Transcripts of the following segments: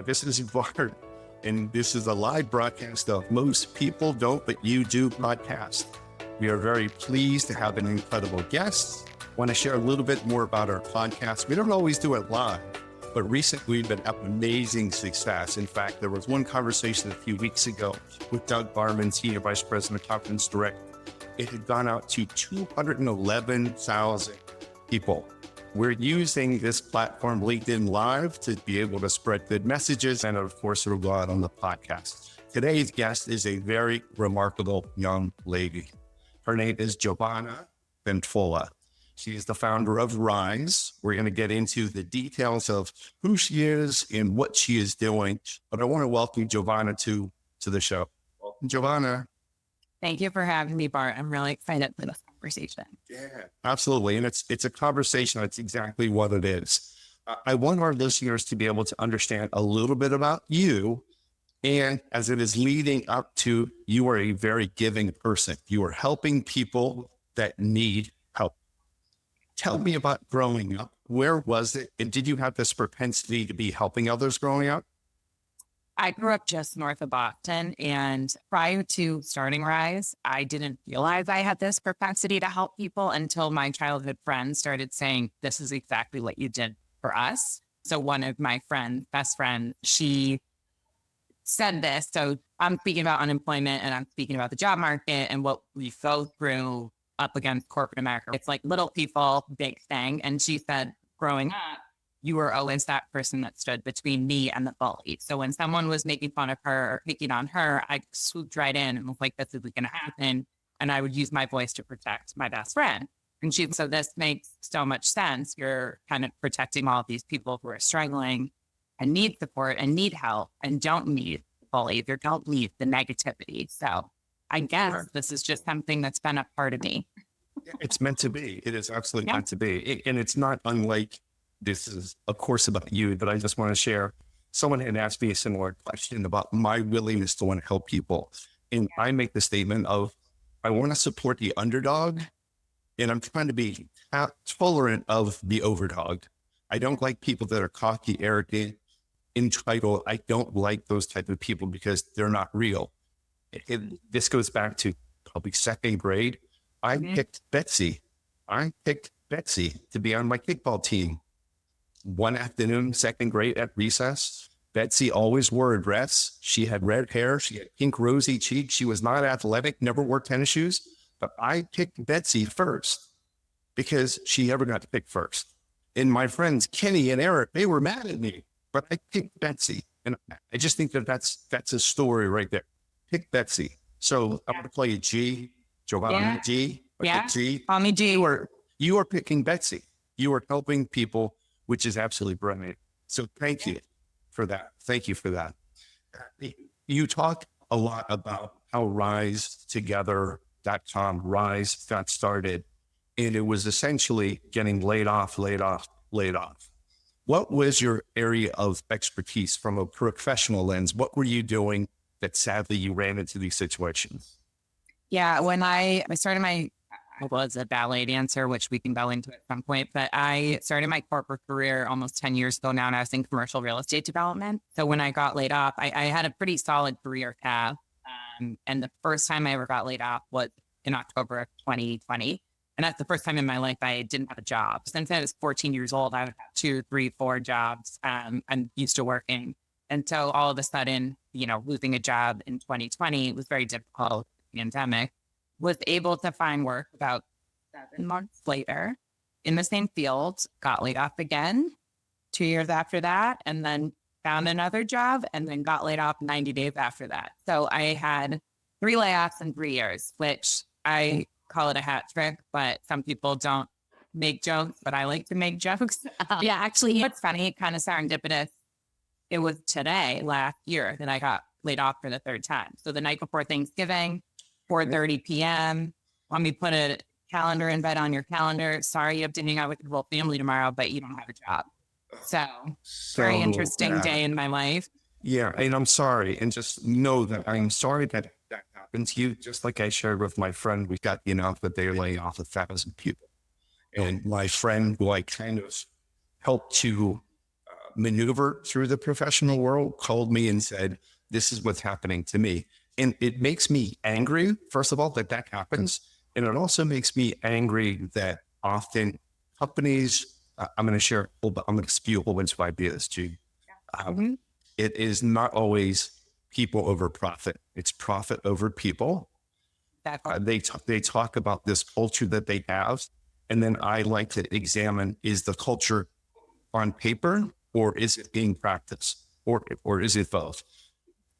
This is Bart, and this is a live broadcast of Most People Don't, But You Do podcast. We are very pleased to have an incredible guest. Want to share a little bit more about our podcast. We don't always do it live, but recently we've been having amazing success. In fact, there was one conversation a few weeks ago with Doug Barman, Senior Vice President of Conference Direct. It had gone out to 211,000 people. We're using this platform, LinkedIn Live, to be able to spread good messages, and of course, it'll go out on the podcast. Today's guest is a very remarkable young lady. Her name is Giovanna Ventola. She is the founder of Rhize. We're going to get into the details of who she is and what she is doing, but I want to welcome Giovanna to the show. Welcome, Giovanna. Thank you for having me, Bart. I'm really excited for this conversation. Yeah, absolutely. And it's a conversation. That's exactly what it is. I want our listeners to be able to understand a little bit about you. And as it is leading up to, you are a very giving person. You are helping people that need help. Tell me about growing up. Where was it? And did you have this propensity to be helping others growing up? I grew up just north of Boston, and prior to starting Rhize, I didn't realize I had this propensity to help people until my childhood friends started saying, this is exactly what you did for us. So one of my friends, best friend, she said this. So I'm speaking about unemployment and I'm speaking about the job market and what we go through up against corporate America. It's like little people, big thing. And she said, growing up, you were always that person that stood between me and the bully. So when someone was making fun of her or picking on her, I swooped right in and was like, this isn't going to happen. And I would use my voice to protect my best friend. And she said, so this makes so much sense. You're kind of protecting all of these people who are struggling and need support and need help and don't need the bully. They don't need the negativity. So I guess this is just something that's been a part of me. It's meant to be. It is absolutely meant to be. And it's not unlike, this is, of course, about you, but I just want to share. Someone had asked me a similar question about my willingness to want to help people. And I make the statement of, I want to support the underdog, and I'm trying to be tolerant of the overdog. I don't like people that are cocky, arrogant, entitled. I don't like those type of people because they're not real. This goes back to probably second grade. I picked Betsy. I picked Betsy to be on my kickball team. One afternoon, second grade at recess, Betsy always wore a dress. She had red hair. She had pink, rosy cheeks. She was not athletic, never wore tennis shoes. But I picked Betsy first because she ever got to pick first. And my friends, Kenny and Eric, they were mad at me, but I picked Betsy. And I just think that's a story right there. Pick Betsy. So I'm going to play a G, Giovanna G. G. Call me G. You are picking Betsy. You are helping people, which is absolutely brilliant. So thank you for that. Thank you for that. You talk a lot about how RhizeTogether.com, Rhize got started, and it was essentially getting laid off. What was your area of expertise from a professional lens? What were you doing that sadly you ran into these situations? Yeah, when I started I was a ballet dancer, which we can go into at some point, but I started my corporate career almost 10 years ago now, and I was in commercial real estate development. So when I got laid off, I had a pretty solid career path. And the first time I ever got laid off was in October of 2020. And that's the first time in my life I didn't have a job. Since I was 14 years old, I would have 2, 3, 4 jobs. I'm used to working. And so all of a sudden, losing a job in 2020 was very difficult. Pandemic. Was able to find work about 7 months later in the same field, got laid off again 2 years after that, and then found another job and then got laid off 90 days after that. So I had 3 layoffs in 3 years, which I call it a hat trick, but some people don't make jokes, but I like to make jokes. Yeah, actually, what's funny, kind of serendipitous, it was last year, that I got laid off for the 3rd time. So the night before Thanksgiving, 4:30 p.m. Let me put a calendar invite on your calendar. Sorry, you have to hang out with your whole family tomorrow, but you don't have a job. So very interesting day in my life. Yeah, and I'm sorry. And just know that I'm sorry that happened to you. Just like I shared with my friend, we got the announcement that they're laying off 1,000 people. And my friend, who I kind of helped to maneuver through the professional world called me and said, this is what's happening to me. And it makes me angry, first of all, that that happens. And it also makes me angry that often companies, I'm going to share, I'm going to spew a whole bunch of ideas to you. It is not always people over profit. It's profit over people. They talk about this culture that they have. And then I like to examine, is the culture on paper or is it being practiced or is it both?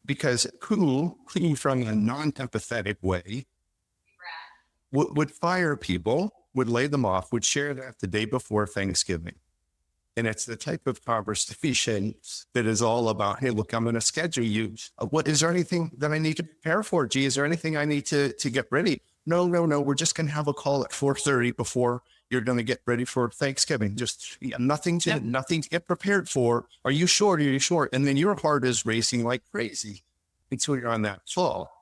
Because who from a non-empathetic way would fire people, would lay them off, would share that the day before Thanksgiving. And it's the type of conversation that is all about, hey, look, I'm going to schedule you. What is there anything that I need to prepare for? Gee, is there anything I need to get ready? No. We're just going to have a call at 4:30 before you're going to get ready for Thanksgiving. Just nothing to get prepared for. Are you sure? Are you sure? And then your heart is racing like crazy until you're on that call.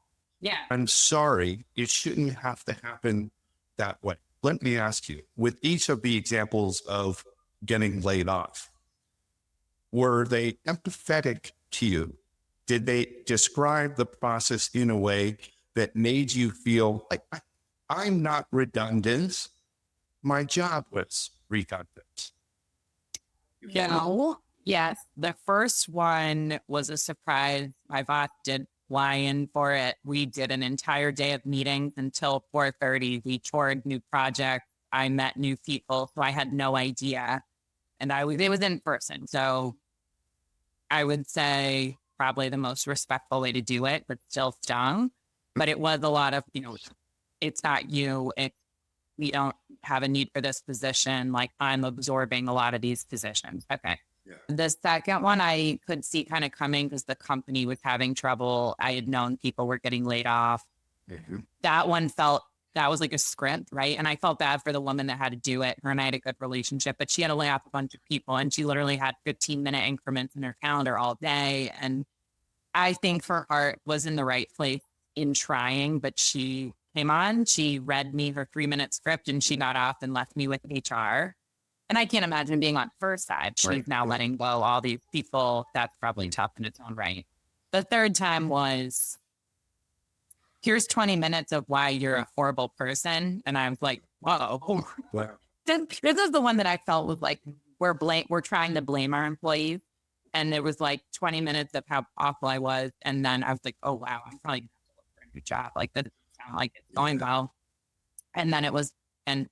Yeah. I'm sorry. It shouldn't have to happen that way. Let me ask you, with each of the examples of getting laid off, were they empathetic to you? Did they describe the process in a way that made you feel like I'm not redundant? My job was redundant. No. Yes. The first one was a surprise. My boss did fly in for it. We did an entire day of meetings until 4:30. We toured new projects. I met new people. So I had no idea. And it was in person. So I would say probably the most respectful way to do it, but still stung. But it was a lot of, it's not you. We don't have a need for this position. Like I'm absorbing a lot of these positions. Okay. Yeah. The second one I could see kind of coming because the company was having trouble. I had known people were getting laid off. Mm-hmm. That was like a script, right? And I felt bad for the woman that had to do it. Her and I had a good relationship, but she had to lay off a bunch of people and she literally had 15-minute increments in her calendar all day. And I think her heart was in the right place in trying, but she came on, she read me her 3-minute script and she got off and left me with HR. And I can't imagine being on her side. She's now letting go all these people. That's probably tough in its own right. The third time was, here's 20 minutes of why you're a horrible person. And I was like, whoa. Wow. This is the one that I felt was like, we're trying to blame our employees. And it was like 20 minutes of how awful I was. And then I was like, oh, wow, I'm probably going to have to look for a new job. Like, that doesn't sound like it's going well. And then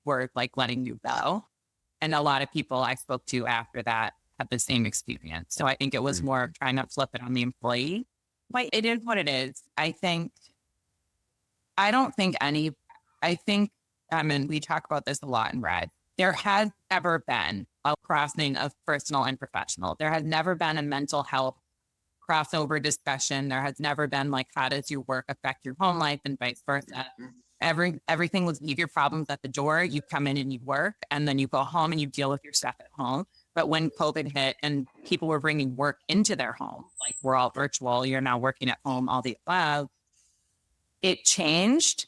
we're like letting you go. And a lot of people I spoke to after that had the same experience. So I think it was more of trying to flip it on the employee. But it is what it is. I mean, we talk about this a lot in Rhize. There has never been a crossing of personal and professional. There has never been a mental health crossover discussion. There has never been like, how does your work affect your home life and vice versa. Everything was, leave your problems at the door. You come in and you work, and then you go home and you deal with your stuff at home. But when COVID hit and people were bringing work into their home, like we're all virtual, you're now working at home, all the above, it changed,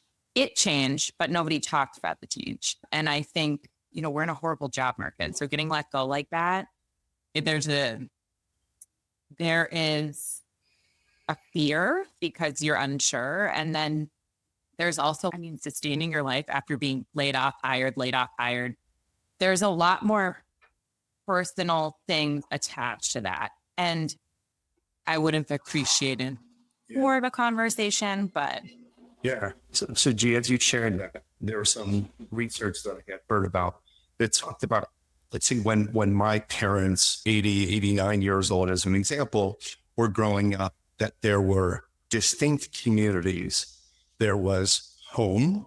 but nobody talked about the change. And I think, we're in a horrible job market. So getting let go like that, there is a fear because you're unsure. And then there's also, sustaining your life after being laid off, hired. There's a lot more personal things attached to that. And I would have appreciated more of a conversation, but. Yeah. So G, as you shared that, there was some research that I had heard about that talked about, let's see, when my parents, 80, 89 years old, as an example, were growing up, that there were distinct communities. There was home,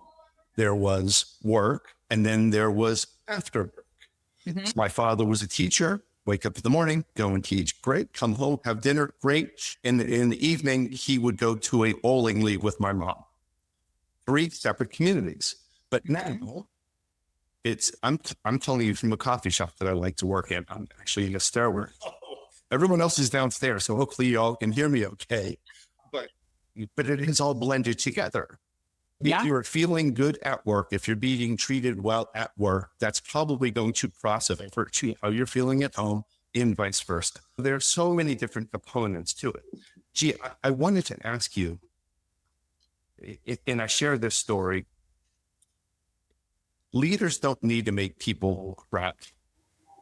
there was work, and then there was after work. Mm-hmm. So my father was a teacher, wake up in the morning, go and teach, great, come home, have dinner, great. And in the evening, he would go to a bowling league with my mom. 3 separate communities. But now I'm telling you from a coffee shop that I like to work in. I'm actually in a stairwell. Everyone else is downstairs, so hopefully y'all can hear me okay. But it is all blended together. Yeah. If you're feeling good at work, if you're being treated well at work, that's probably going to process for how you're feeling at home and vice versa. There are so many different components to it. Gee, I wanted to ask you, and I share this story, leaders don't need to make people cry.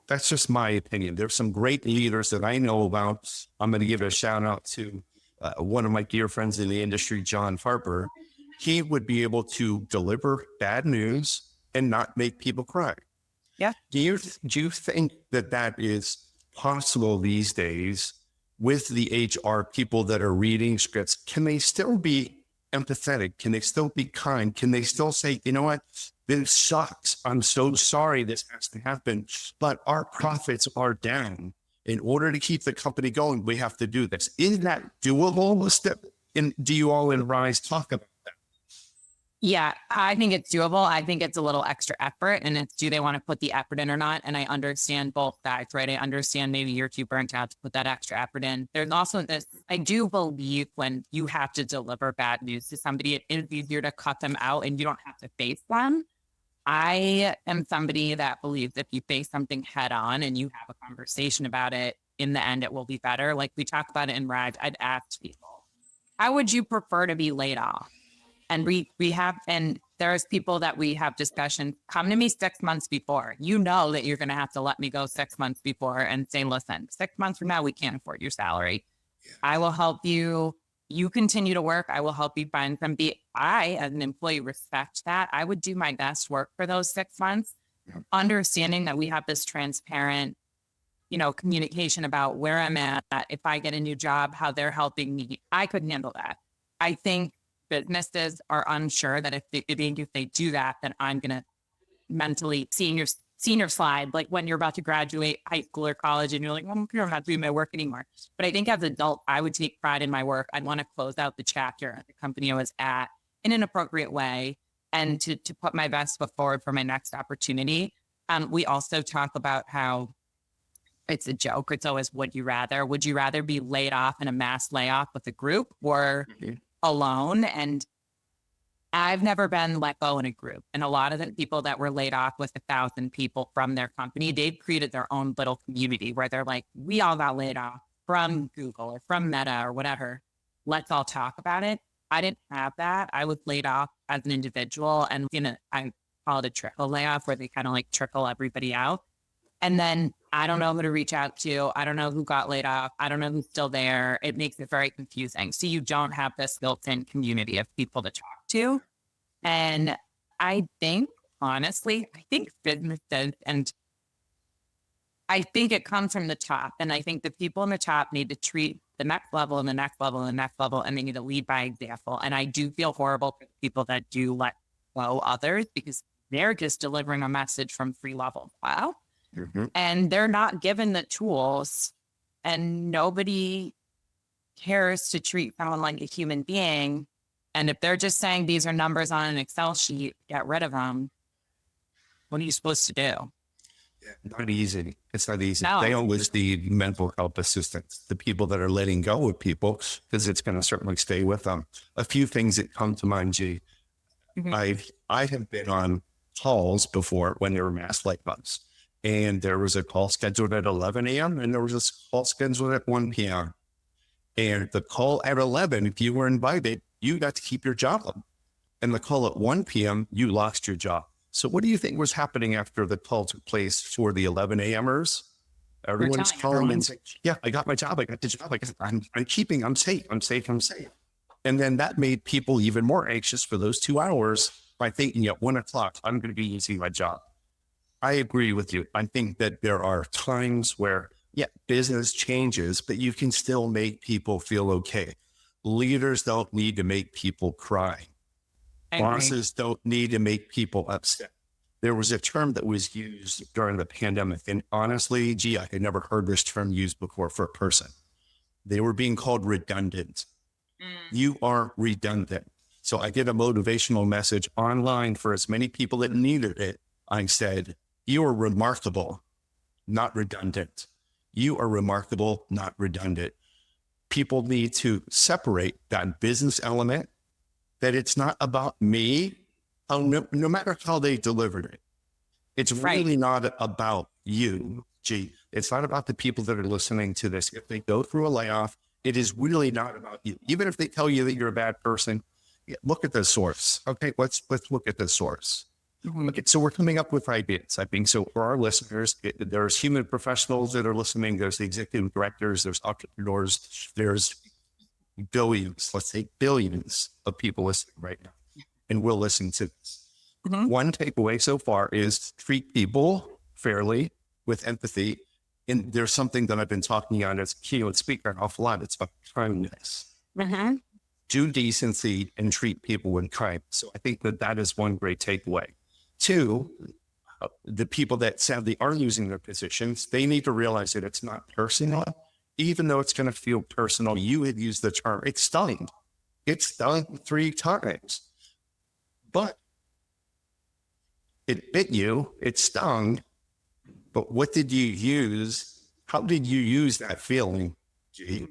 That's just my opinion. There's some great leaders that I know about. I'm going to give a shout out to one of my dear friends in the industry, John Farber. He would be able to deliver bad news and not make people cry. Yeah. Do you think that that is possible these days with the HR people that are reading scripts? Can they still be empathetic? Can they still be kind? Can they still say, you know what, this sucks. I'm so sorry this has to happen, but our profits are down. In order to keep the company going, we have to do this. Is that doable? And do you all in Rhize talk about that? Yeah, I think it's doable. I think it's a little extra effort, and it's, do they want to put the effort in or not? And I understand both sides, right? I understand maybe you're too burnt out to put that extra effort in. There's also this, I do believe when you have to deliver bad news to somebody, it is easier to cut them out and you don't have to face them. I am somebody that believes if you face something head on and you have a conversation about it, in the end, it will be better. Like we talk about it in Rhize, I'd ask people, how would you prefer to be laid off? And we have, and there's people that we have discussions, come to me 6 months before. You know that you're going to have to let me go 6 months before and say, listen, 6 months from now, we can't afford your salary. Yeah. I will help you. You continue to work. I will help you find some. I, as an employee, respect that. I would do my best work for those 6 months, understanding that we have this transparent, communication about where I'm at, if I get a new job, how they're helping me. I could handle that. I think businesses are unsure that if they do that, then I'm going to mentally senior slide, like when you're about to graduate high school or college and you're like, well, I'm not doing my work anymore. But I think as an adult, I would take pride in my work. I'd want to close out the chapter at the company I was at in an appropriate way and to put my best foot forward for my next opportunity. We also talk about how it's a joke. It's always, would you rather be laid off in a mass layoff with a group or alone? And I've never been let go in a group. And a lot of the people that were laid off with 1,000 people from their company, they've created their own little community where they're like, we all got laid off from Google or from Meta or whatever. Let's all talk about it. I didn't have that. I was laid off as an individual, and I call it a trickle layoff where they kind of like trickle everybody out. And then I don't know who to reach out to. I don't know who got laid off. I don't know who's still there. It makes it very confusing. So you don't have this built-in community of people to talk to. And I think, honestly, businesses, and I think it comes from the top. And I think the people in the top need to treat the next level and the next level and the next level, and they need to lead by example. And I do feel horrible for the people that do let go others because they're just delivering a message from 3 levels. Wow. Mm-hmm. And they're not given the tools, and nobody cares to treat someone like a human being. And if they're just saying these are numbers on an Excel sheet, get rid of them. What are you supposed to do? Yeah, not easy. It's not easy. No. They always need mental health assistance, the people that are letting go of people, because it's going to certainly stay with them. A few things that come to mind, G. Mm-hmm. I have been on calls before when there were mass layoffs. And there was a call scheduled at 11 a.m. and there was a call scheduled at 1 p.m. And the call at 11, if you were invited, you got to keep your job. And the call at 1 p.m., you lost your job. So what do you think was happening after the call took place for the 11 a.m.ers? Everyone's calling and saying, yeah, I got my job. I got the job. I'm safe. And then that made people even more anxious for those 2 hours by thinking at 1 o'clock, I'm going to be losing my job. I agree with you. I think that there are times where, business changes, but you can still make people feel okay. Leaders don't need to make people cry. Bosses don't need to make people upset. There was a term that was used during the pandemic, and honestly, I had never heard this term used before for a person. They were being called redundant. You are redundant. So I did a motivational message online for as many people that needed it. I said, you are remarkable, not redundant. You are remarkable, not redundant. People need to separate that business element, that it's not about me, no matter how they delivered it. It's really not about you, G. It's not about the people that are listening to this. If they go through a layoff, it is really not about you. Even if they tell you that you're a bad person, look at the source. Okay, let's look at the source. Okay, so we're coming up with ideas. I think so for our listeners. There's human professionals that are listening. There's the executive directors. There's entrepreneurs. There's billions, let's say billions of people listening right now, and will listen to this. One takeaway so far is treat people fairly with empathy. And there's something that I've been talking on as a keynote speaker an awful lot. It's about kindness. Do decency and treat people with kindness. So I think that is one great takeaway. Two, the people that sadly are losing their positions, they need to realize that it's not personal. Even though it's going to feel personal, you had used the term, it's stung. It's stung 3 times. But it bit you, it stung. But what did you use? How did you use that feeling, G,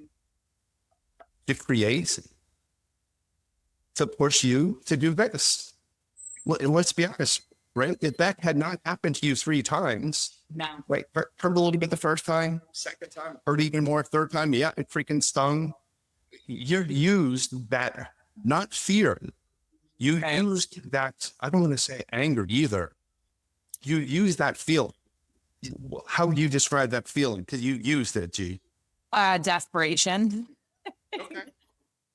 to create, to push you to do this? Well, and let's be honest, right? If that had not happened to you 3 times, No. wait, hurt a little bit the first time, second time, hurt even more, third time, yeah, it freaking stung. You used that, not fear. You used that, I don't want to say anger either. You used that feeling. How would you describe that feeling? Because you used it, G. Desperation. Okay.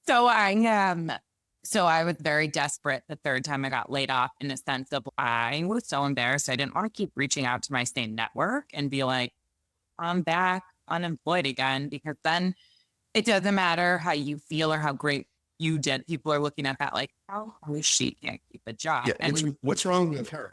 So I was very desperate the 3rd time I got laid off, in the sense of I was so embarrassed. I didn't want to keep reaching out to my same network and be like, I'm back unemployed again, because then it doesn't matter how you feel or how great you did. People are looking at that like, how is she can't keep a job? Yeah. And What's wrong with her?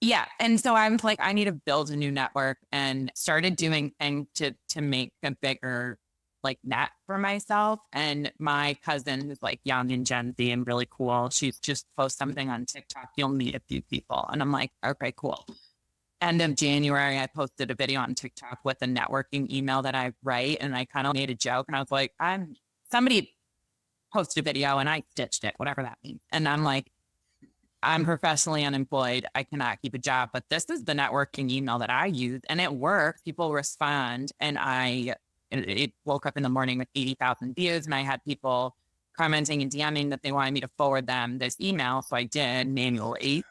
yeah. And so I'm like, I need to build a new network, and started doing things to make a bigger like net for myself. And my cousin, who's like young and Gen Z and really cool, she's just post something on TikTok. You'll meet a few people. And I'm like, okay, cool. End of January, I posted a video on TikTok with a networking email that I write. And I kind of made a joke. And I was like, somebody posted a video and I stitched it, whatever that means. And I'm like, I'm professionally unemployed. I cannot keep a job, but this is the networking email that I use, and it works. People respond, and it woke up in the morning with 80,000 views, and I had people commenting and DMing that they wanted me to forward them this email. So I did manually.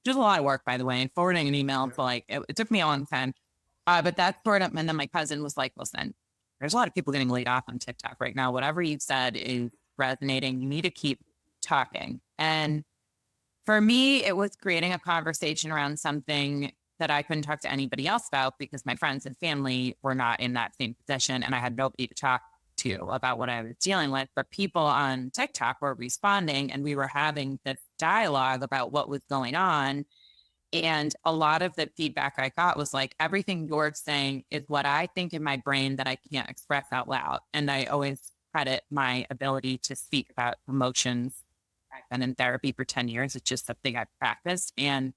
Just a lot of work, by the way, and forwarding an email. So like, it took me a long time. But that's sort of, and then my cousin was like, listen, there's a lot of people getting laid off on TikTok right now. Whatever you've said is resonating. You need to keep talking. And for me, it was creating a conversation around something that I couldn't talk to anybody else about, because my friends and family were not in that same position, and I had nobody to talk to about what I was dealing with. But people on TikTok were responding, and we were having this dialogue about what was going on. And a lot of the feedback I got was like, everything you're saying is what I think in my brain that I can't express out loud. And I always credit my ability to speak about emotions. I've been in therapy for 10 years. It's just something I've practiced. And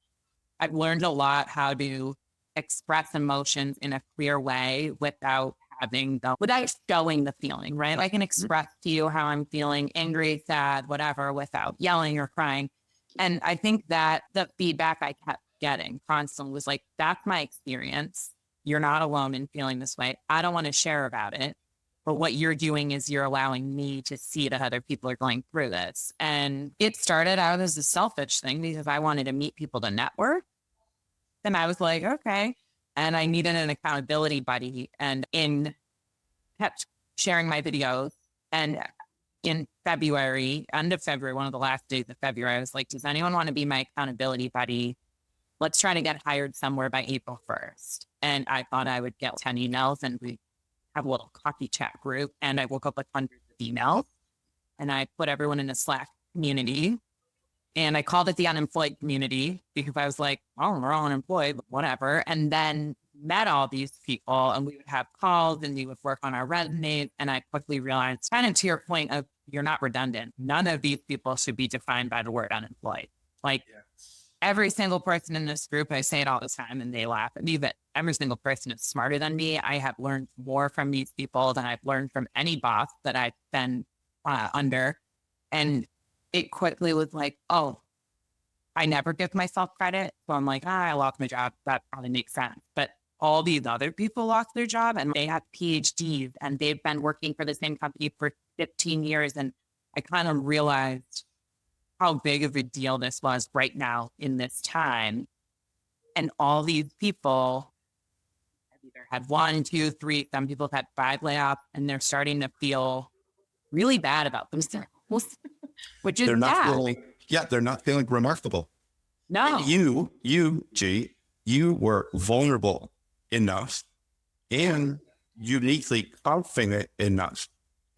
I've learned a lot how to express emotions in a clear way without showing the feeling, right? I can express to you how I'm feeling, angry, sad, whatever, without yelling or crying. And I think that the feedback I kept getting constantly was like, that's my experience. You're not alone in feeling this way. I don't want to share about it. But what you're doing is you're allowing me to see that other people are going through this. And it started out as a selfish thing, because I wanted to meet people to network. And I was like, okay. And I needed an accountability buddy, and kept sharing my videos. And in February, end of February, one of the last days of February, I was like, does anyone want to be my accountability buddy? Let's try to get hired somewhere by April 1st. And I thought I would get 10 emails, and we have a little coffee chat group. And I woke up with hundreds of emails, and I put everyone in a Slack community, and I called it the unemployed community, because I was like, oh, we're all unemployed, but whatever. And then met all these people, and we would have calls, and we would work on our resumes. And I quickly realized, kind of to your point of, you're not redundant. None of these people should be defined by the word unemployed. Like, every single person in this group, I say it all the time and they laugh at me, but every single person is smarter than me. I have learned more from these people than I've learned from any boss that I've been under. And it quickly was like, oh, I never give myself credit. So I'm like, I lost my job. That probably makes sense. But all these other people lost their job and they have PhDs and they've been working for the same company for 15 years. And I kind of realized how big of a deal this was right now in this time. And all these people have either had 1, 2, 3, some people have had 5 layoffs, and they're starting to feel really bad about themselves, which is They're not bad. feeling, they're not feeling remarkable. No. G, you were vulnerable enough and uniquely confident enough.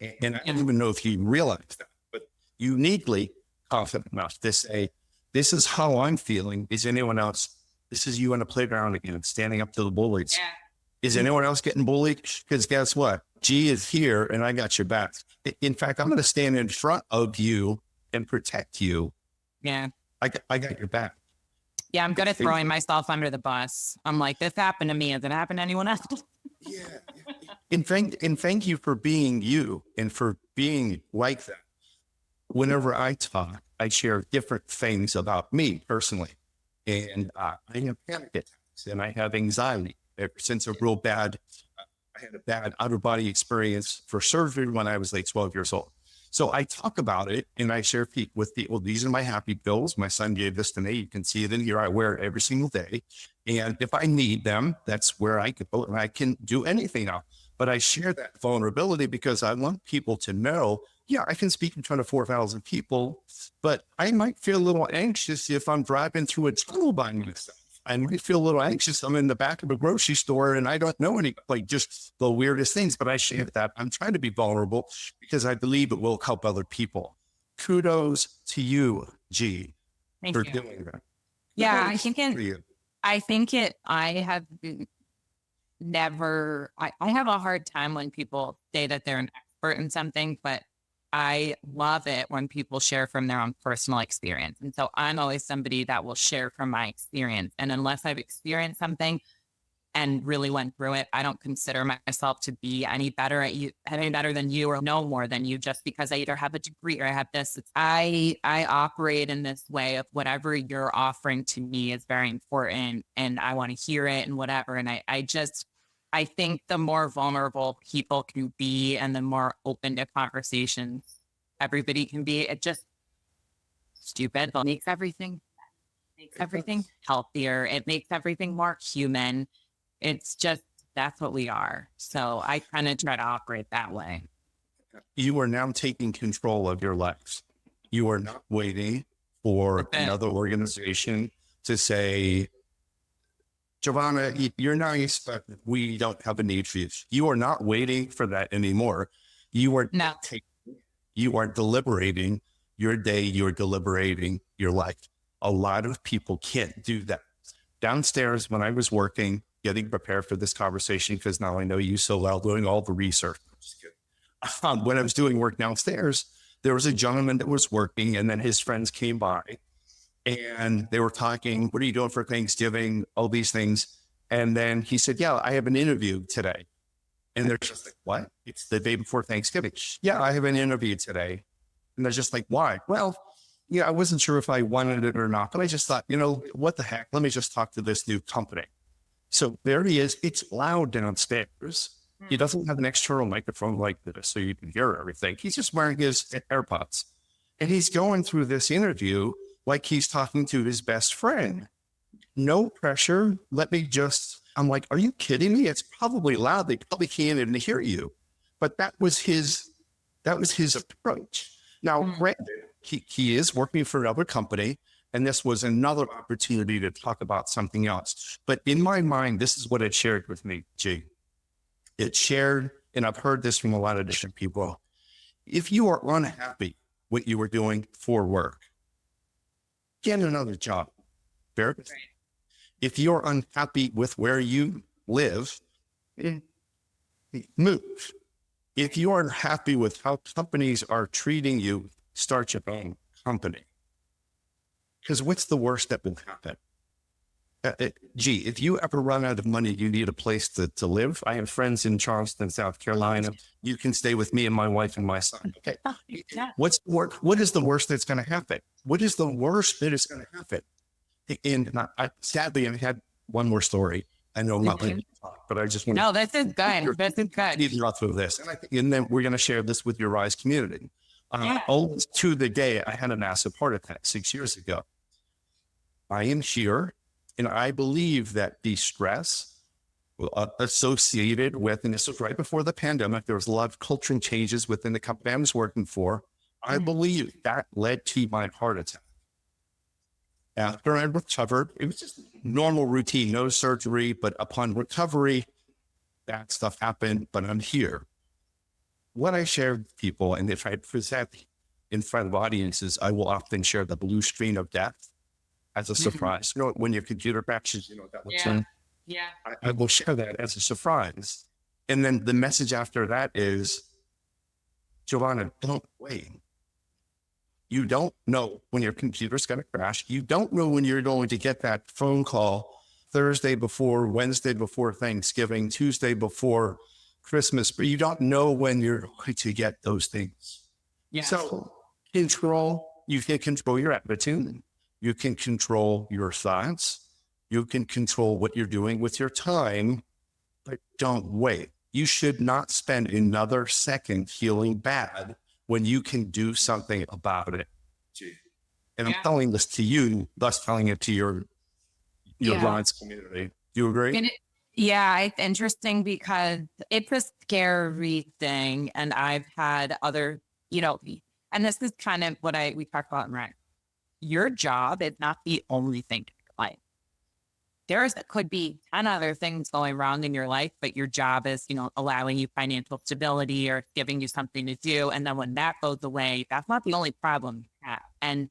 And I don't even know if you realize that, but uniquely confident enough to say, this is how I'm feeling. Is anyone else? This is you on the playground again, standing up to the bullies. Yeah. Is anyone else getting bullied? Because guess what? G is here and I got your back. In fact, I'm going to stand in front of you and protect you. Yeah. I got your back. Yeah, I'm good at throwing myself under the bus. I'm like, this happened to me. Has it happened to anyone else? Yeah. And thank you for being you and for being like that. Whenever I talk, I share different things about me personally. And I have panic attacks and I have anxiety. Ever since I had a bad out-of-body experience for surgery when I was like 12 years old. So I talk about it and I share with people, these are my happy pills. My son gave this to me. You can see it in here. I wear it every single day. And if I need them, that's where I go and I can do anything now. But I share that vulnerability because I want people to know, I can speak in front of 4,000 people, but I might feel a little anxious if I'm driving through a tunnel by myself. I might feel a little anxious. I'm in the back of a grocery store and I don't know any, like just the weirdest things, but I share that. I'm trying to be vulnerable because I believe it will help other people. Kudos to you, G, Thank for you. doing that. Yeah, I have a hard time when people say that they're an expert in something, but I love it when people share from their own personal experience. And so I'm always somebody that will share from my experience. And unless I've experienced something and really went through it, I don't consider myself to be any better than you or know more than you just because I either have a degree or I have this. I operate in this way of whatever you're offering to me is very important and I want to hear it and whatever. And I think the more vulnerable people can be and the more open to conversations everybody can be, it just stupid, but makes everything healthier. It makes everything more human. It's just, that's what we are. So I kind of try to operate that way. You are now taking control of your life. You are not waiting for another organization to say, Jovana, you're nice, but we don't have a need for you. You are not waiting for that anymore. You are deliberating your day. You're deliberating your life. A lot of people can't do that. Downstairs, when I was working, getting prepared for this conversation, because now I know you so well, doing all the research. When I was doing work downstairs, there was a gentleman that was working, and then his friends came by. And they were talking, what are you doing for Thanksgiving? All these things. And then he said, I have an interview today. And they're just like, what? It's the day before Thanksgiving. Yeah, I have an interview today. And they're just like, why? Well, I wasn't sure if I wanted it or not, but I just thought, what the heck? Let me just talk to this new company. So there he is. It's loud downstairs. He doesn't have an external microphone like this, so you can hear everything. He's just wearing his AirPods. And he's going through this interview like he's talking to his best friend. No pressure. I'm like, are you kidding me? It's probably loud. They probably can't even hear you. But that was his approach. Now, granted, he is working for another company, and this was another opportunity to talk about something else. But in my mind, this is what it shared with me, G. It shared, and I've heard this from a lot of different people. If you are unhappy what you were doing for work, get another job. Fair? Right. If you're unhappy with where you live, move. If you aren't happy with how companies are treating you, start your own company. Because what's the worst that will happen? If you ever run out of money, you need a place to live. I have friends in Charleston, South Carolina. You can stay with me and my wife and my son. Okay. What is the worst that's going to happen? What is the worst that is going to happen? And sadly, I had one more story. I know I'm not letting you talk, but I just want No, this is good. This is to good. you through this. And then we're going to share this with your Rhize community. Almost to the day I had a massive heart attack 6 years ago. I am here, and I believe that the stress associated with, and this was right before the pandemic, there was a lot of cultural changes within the company I was working for. I believe that led to my heart attack. After I recovered, it was just normal routine, no surgery, but upon recovery, bad stuff happened, but I'm here. What I share with people, and if I present in front of audiences, I will often share the blue screen of death as a surprise. You know, when your computer crashes, you know, that looks in. Yeah. I will share that as a surprise. And then the message after that is, Jovana, don't wait. You don't know when your computer's going to crash. You don't know when you're going to get that phone call Thursday before, Wednesday before Thanksgiving, Tuesday before Christmas, but you don't know when you're going to get those things. Yes. So you can control your attitude. You can control your thoughts. You can control what you're doing with your time, but don't wait. You should not spend another second feeling bad when you can do something about it. And I'm telling this to you, thus telling it to your Rhize community. Do you agree? It's interesting because it's a scary thing. And I've had other, and this is kind of what we talk about in Rhize. Your job is not the only thing in your life. Could be 10 other things going wrong in your life, but your job is, allowing you financial stability or giving you something to do. And then when that goes away, that's not the only problem you have. And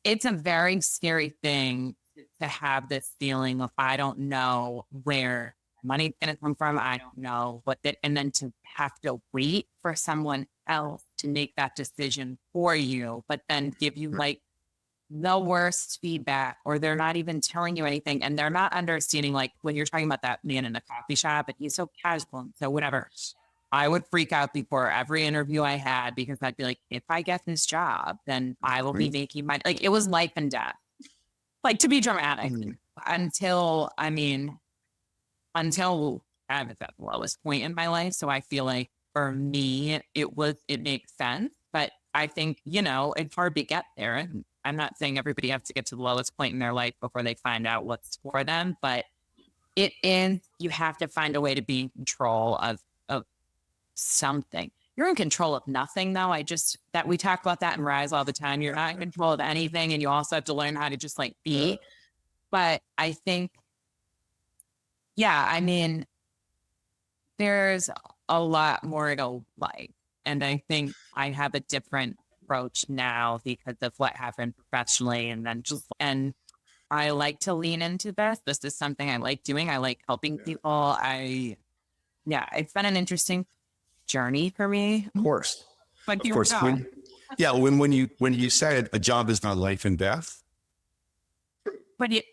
it's a very scary thing to have this feeling of, I don't know where money's going to come from. I don't know and then to have to wait for someone else to make that decision for you, but then give you like the worst feedback, or they're not even telling you anything, and they're not understanding, like when you're talking about that man in the coffee shop and he's so casual and so whatever. I would freak out before every interview I had, because I'd be like, if I get this job, then I will be making money. Like, it was life and death, like, to be dramatic, until I was at the lowest point in my life. So I feel like for me, it makes sense, but I think, it's hard to get there. And I'm not saying everybody has to get to the lowest point in their life before they find out what's for them, but you have to find a way to be in control of something. You're in control of nothing, though. That we talk about that in Rhize all the time. You're not in control of anything, and you also have to learn how to just like be. But I think, there's a lot more to life. And I think I have a different approach now because of what happened professionally. And I like to lean into this. This is something I like doing. I like helping people. It's been an interesting journey for me. Of course. But of course. When you said a job is not life and death. But it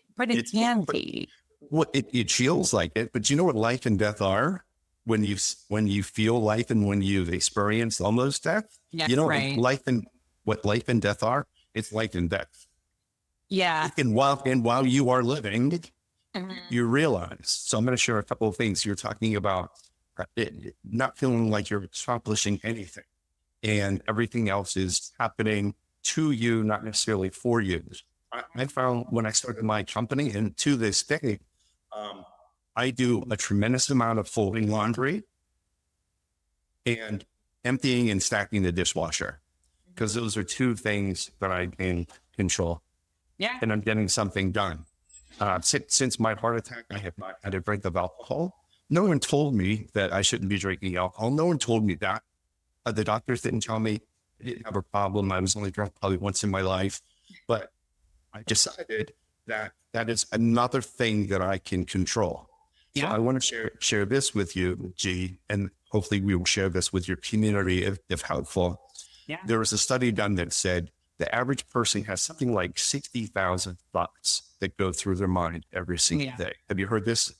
can be. Well, it feels like it, but you know what life and death are? When you feel life and when you've experienced almost death, right. What life and death are, it's life and death. Yeah. And while you are living, you realize. So I'm going to share a couple of things. You're talking about not feeling like you're accomplishing anything, and everything else is happening to you, not necessarily for you. I found when I started my company, and to this day, I do a tremendous amount of folding laundry and emptying and stacking the dishwasher, because those are two things that I can control. Yeah. And I'm getting something done. Since my heart attack, I have not had a drink of alcohol. No one told me that I shouldn't be drinking alcohol. No one told me that. The doctors didn't tell me I didn't have a problem. I was only drunk probably once in my life, but I decided that is another thing that I can control. Yeah. So I want to share this with you, G, and hopefully we will share this with your community if helpful. Yeah. There was a study done that said the average person has something like 60,000 thoughts that go through their mind every single day. Have you heard this?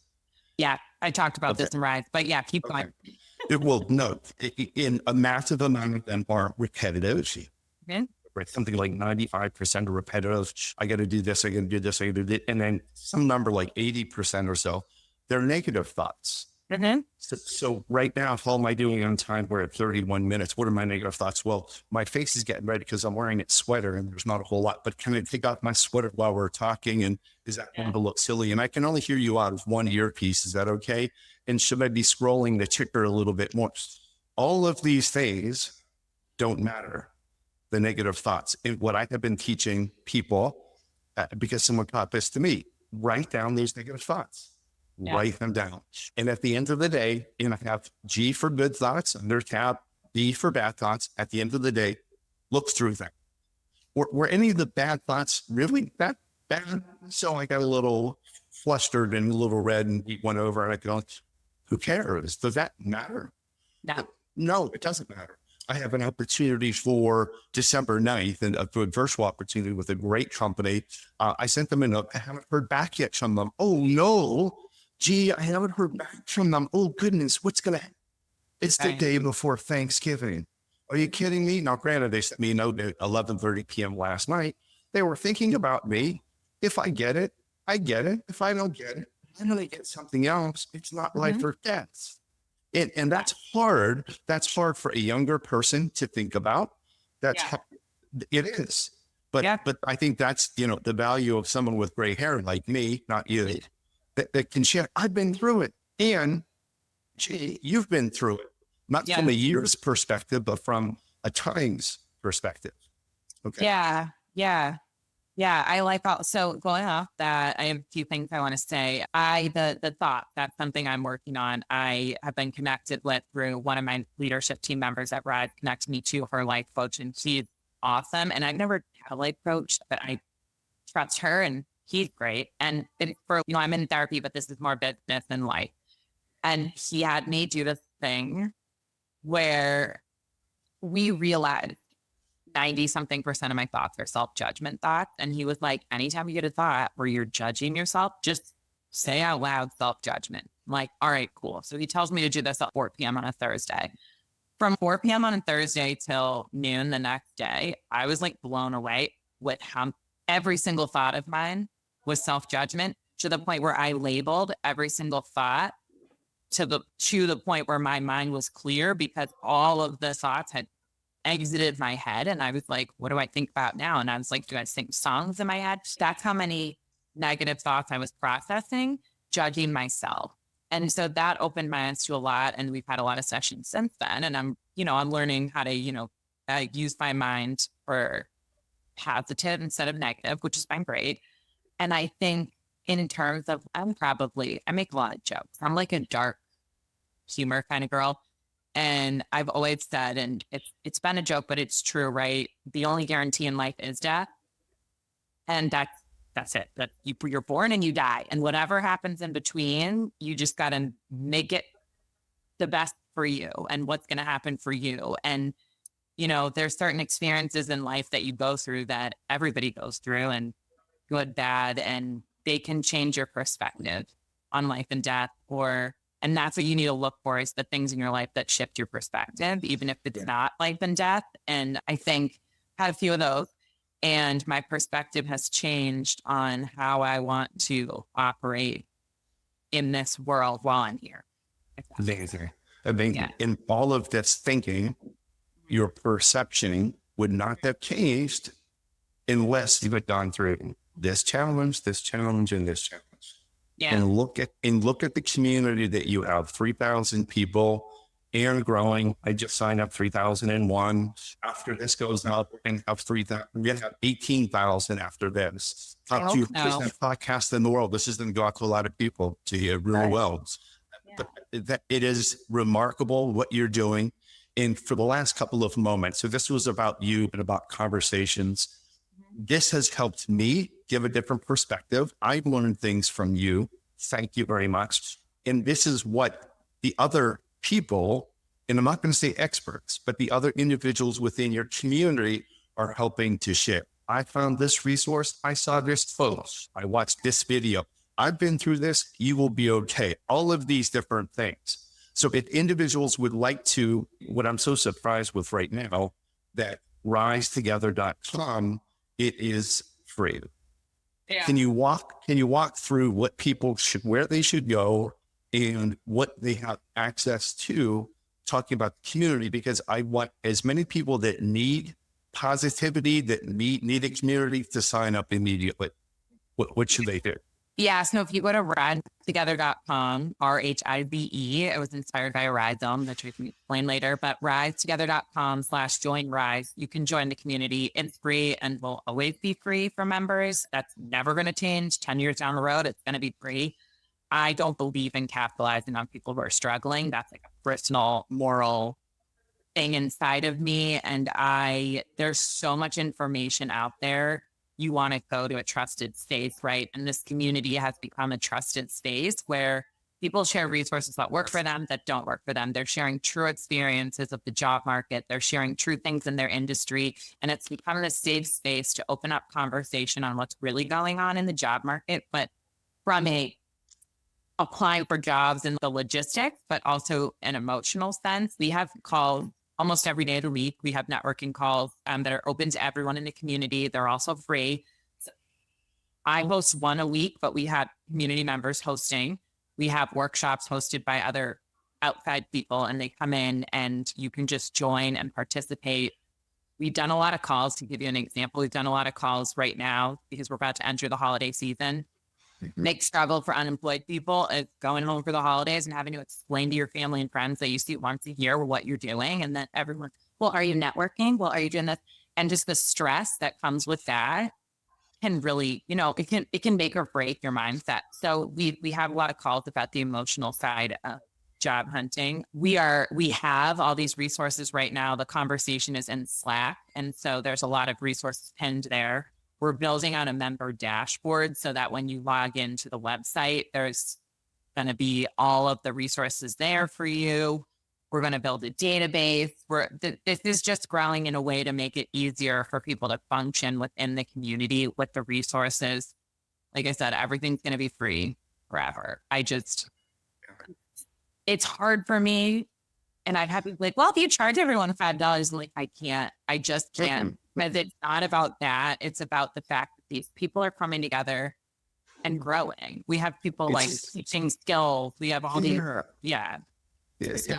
Yeah, I talked about this in Rhize, but keep going. In a massive amount of them are repetitive. Okay. right? Something like 95% are repetitive. I got to do this, I got to do this, I got to do that. And then some number like 80% or so, they're negative thoughts. So right now, how am I doing on time? We're at 31 minutes. What are my negative thoughts? Well, my face is getting ready because I'm wearing a sweater and there's not a whole lot, but can I take off my sweater while we're talking? And is that going to look silly? And I can only hear you out of one earpiece. Is that okay? And should I be scrolling the ticker a little bit more? All of these things don't matter. The negative thoughts. And what I have been teaching people, because someone taught this to me, write down these negative thoughts. Write them down. And at the end of the day, I have G for good thoughts, under tab, B for bad thoughts. At the end of the day, look through them. Were any of the bad thoughts really that bad? So I got a little flustered and a little red and he went over and I go, who cares? Does that matter? No, it doesn't matter. I have an opportunity for December 9th and a virtual opportunity with a great company. I sent them a note. I haven't heard back yet from them. Oh no. Gee, I haven't heard back from them. Oh, goodness, what's going to happen? It's the day before Thanksgiving. Are you kidding me? Now, granted, they sent me a note at 11:30 p.m. last night. They were thinking about me. If I get it, I get it. If I don't get it, I know they get something else. It's not life or death. And that's hard. That's hard for a younger person to think about. It is. But I think that's, the value of someone with gray hair like me, not you. That can share. I've been through it. And gee, you've been through it. Not from a year's perspective, but from a time's perspective. Okay. Yeah. I like so going off that, I have a few things I want to say. The thought, that's something I'm working on. I have been connected with through one of my leadership team members at Rhize connected me to her life coach, and she's awesome. And I've never had a life coach, but I trust her and he's great. And I'm in therapy, but this is more business than life. And he had me do this thing where we realized 90-something% of my thoughts are self-judgment thoughts. And he was like, anytime you get a thought where you're judging yourself, just say out loud self-judgment. I'm like, all right, cool. So he tells me to do this at 4 p.m. on a Thursday. From 4 p.m. on a Thursday till noon the next day, I was like blown away with how every single thought of mine was self-judgment, to the point where I labeled every single thought to the point where my mind was clear, because all of the thoughts had exited my head. And I was like, what do I think about now? And I was like, do I sing songs in my head? That's how many negative thoughts I was processing, judging myself. And so that opened my eyes to a lot. And we've had a lot of sessions since then. And I'm learning how to, use my mind for positive instead of negative, which has been great. And I think in terms of, I make a lot of jokes. I'm like a dark humor kind of girl. And I've always said, and it's been a joke, but it's true, right? The only guarantee in life is death. And that's it. That you're born and you die. And whatever happens in between, you just got to make it the best for you and what's going to happen for you. And, there's certain experiences in life that you go through that everybody goes through, and good, bad, and they can change your perspective on life and death, and that's what you need to look for, is the things in your life that shift your perspective, even if it's not life and death. And I think I had a few of those, and my perspective has changed on how I want to operate in this world while I'm here. Amazing. In all of this thinking, your perception would not have changed unless you had gone through this challenge, and this challenge. Yeah. And look at the community that you have, 3,000 people and growing. I just signed up 3,001. After this goes up, we're going to have 3,000. We're going to have 18,000 after this. Top 2% podcast in the world. This is going to go out to a lot of people to hear real well. Yeah. But it is remarkable what you're doing. And for the last couple of moments, so this was about you and about conversations. This has helped me give a different perspective. I've learned things from you. Thank you very much. And this is what the other people, and I'm not going to say experts, but the other individuals within your community are helping to share. I found this resource. I saw this post. I watched this video. I've been through this. You will be okay. All of these different things. So if individuals would like to, what I'm so surprised with right now, that risetogether.com, it is free. Yeah. Can you walk through what people should, where they should go and what they have access to, talking about the community? Because I want as many people that need positivity, that need a community, to sign up immediately. What should they do? Yeah. So if you go to risetogether.com, RHIVE, it was inspired by a rhizome, which we can explain later, but risetogether.com/join Rhize. You can join the community. It's free and will always be free for members. That's never going to change. 10 years down the road, it's going to be free. I don't believe in capitalizing on people who are struggling. That's like a personal, moral thing inside of me. And there's so much information out there. You want to go to a trusted space, right? And this community has become a trusted space where people share resources that work for them, that don't work for them. They're sharing true experiences of the job market. They're sharing true things in their industry. And it's become a safe space to open up conversation on what's really going on in the job market, but from applying for jobs in the logistics, but also an emotional sense. We have calls almost every day of the week. We have networking calls that are open to everyone in the community. They're also free. So I host one a week, but we have community members hosting. We have workshops hosted by other outside people, and they come in and you can just join and participate. We've done a lot of calls. To give you an example, we've done a lot of calls right now because we're about to enter the holiday season. Big struggle for unemployed people is going home for the holidays and having to explain to your family and friends that you see once a year what you're doing. And then everyone, well, are you networking? Well, are you doing this? And just the stress that comes with that can really, it can make or break your mindset. So we have a lot of calls about the emotional side of job hunting. We have all these resources right now. The conversation is in Slack. And so there's a lot of resources pinned there. We're building out a member dashboard so that when you log into the website, there's going to be all of the resources there for you. We're going to build a database. This is just growing in a way to make it easier for people to function within the community with the resources. Like I said, everything's going to be free forever. It's hard for me. And I'd have people like, well, if you charge everyone $5, I'm like, I just can't. Because it's not about that. It's about the fact that these people are coming together and growing. We have people teaching skills. We have all these, yeah.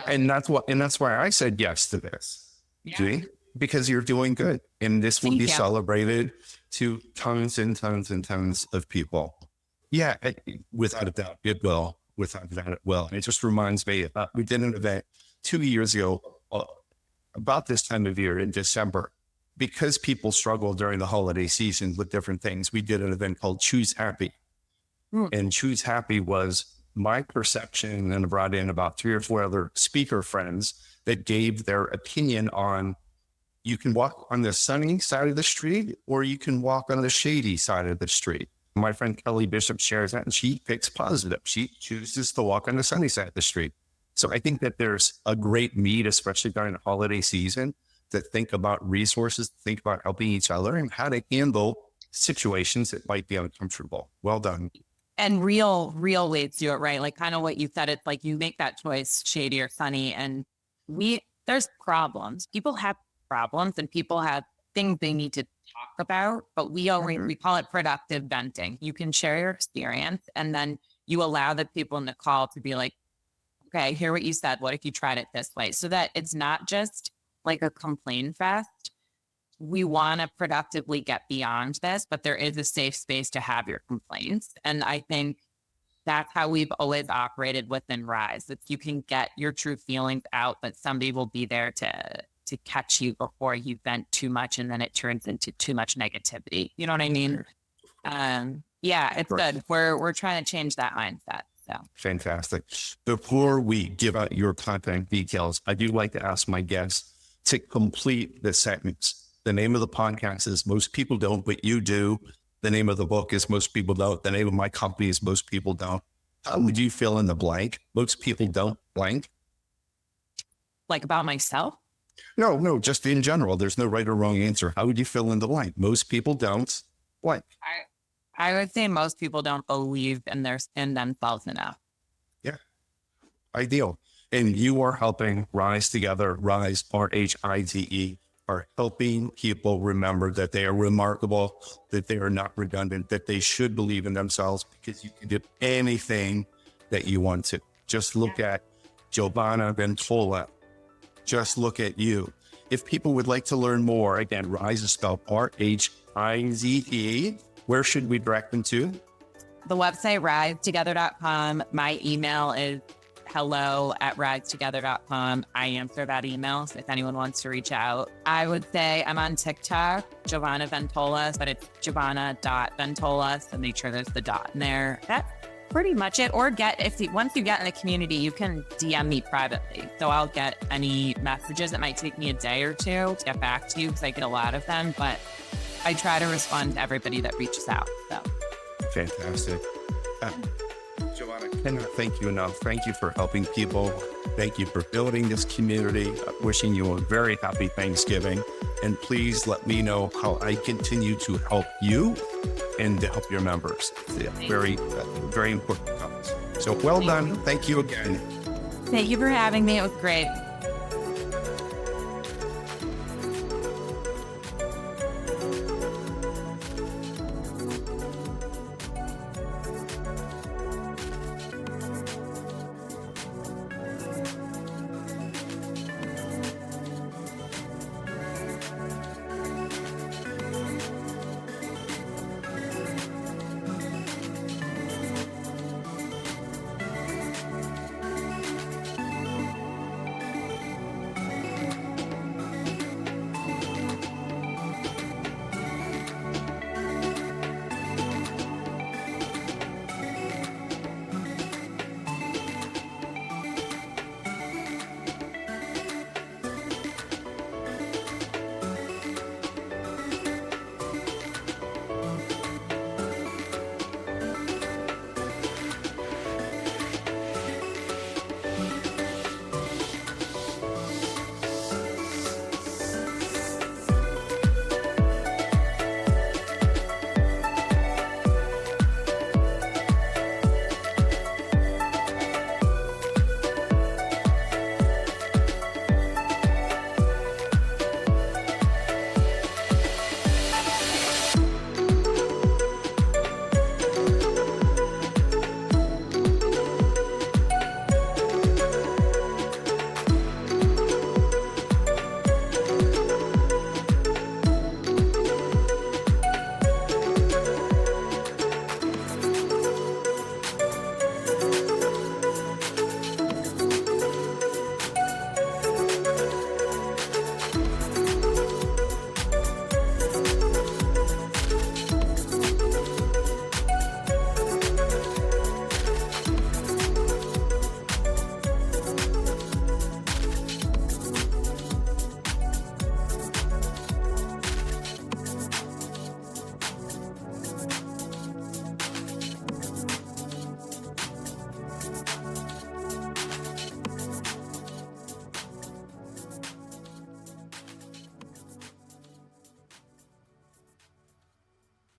And that's why I said yes to this. Yeah. Because you're doing good. And this will be celebrated to tons and tons and tons of people. Yeah, without a doubt, it will. Without a doubt, it will. And it just reminds me, we did an event 2 years ago about this time of year in December. Because people struggle during the holiday season with different things, we did an event called Choose Happy. And Choose Happy was my perception, and I brought in about 3 or 4 other speaker friends that gave their opinion on, you can walk on the sunny side of the street or you can walk on the shady side of the street. My friend Kelly Bishop shares that, and she picks positive. She chooses to walk on the sunny side of the street. So I think that there's a great need, especially during the holiday season, to think about resources, think about helping each other and how to handle situations that might be uncomfortable. Well done. And real ways to do it, right? Like kind of what you said, it's like you make that choice, shady or sunny. And there's problems. People have problems and people have things they need to talk about, but we call it productive venting. You can share your experience and then you allow the people in the call to be like, okay, I hear what you said. What if you tried it this way? So that it's not just like a complaint fest. We want to productively get beyond this, but there is a safe space to have your complaints. And I think that's how we've always operated within Rhize. That you can get your true feelings out, but somebody will be there to catch you before you vent too much and then it turns into too much negativity. You know what I mean? Yeah, it's good. We're trying to change that mindset. So fantastic. Before we give out your contact details, I do like to ask my guests to complete the sentence. The name of the podcast is Most People Don't, But You Do. The name of the book is Most People Don't. The name of my company is Most People Don't. How would you fill in the blank? Most people don't blank. Like about myself? No, just in general. There's no right or wrong answer. How would you fill in the blank? Most people don't blank. I would say most people don't believe in themselves enough. Yeah, ideal. And you are helping Rhize together, Rhize, RHIZE, are helping people remember that they are remarkable, that they are not redundant, that they should believe in themselves because you can do anything that you want to. Just look at Giovanna Ventola. Just look at you. If people would like to learn more, again, Rhize is spelled R-H-I-Z-E. Where should we direct them to? The website, rhizetogether.com. My email is hello@rhizetogether.com. I answer that email, so if anyone wants to reach out. I would say I'm on TikTok, Giovanna Ventola, but it's Giovanna.Ventola, so make sure there's the dot in there. That's pretty much it. Or once you get in the community, you can DM me privately. So I'll get any messages. It might take me a day or two to get back to you because I get a lot of them, but I try to respond to everybody that reaches out. So. Fantastic. Jovana, I cannot thank you enough. Thank you for helping people. Thank you for building this community. Wishing you a very happy Thanksgiving. And please let me know how I continue to help you and to help your members. Very, very important comments. So well done. Thank you again. Thank you for having me. It was great.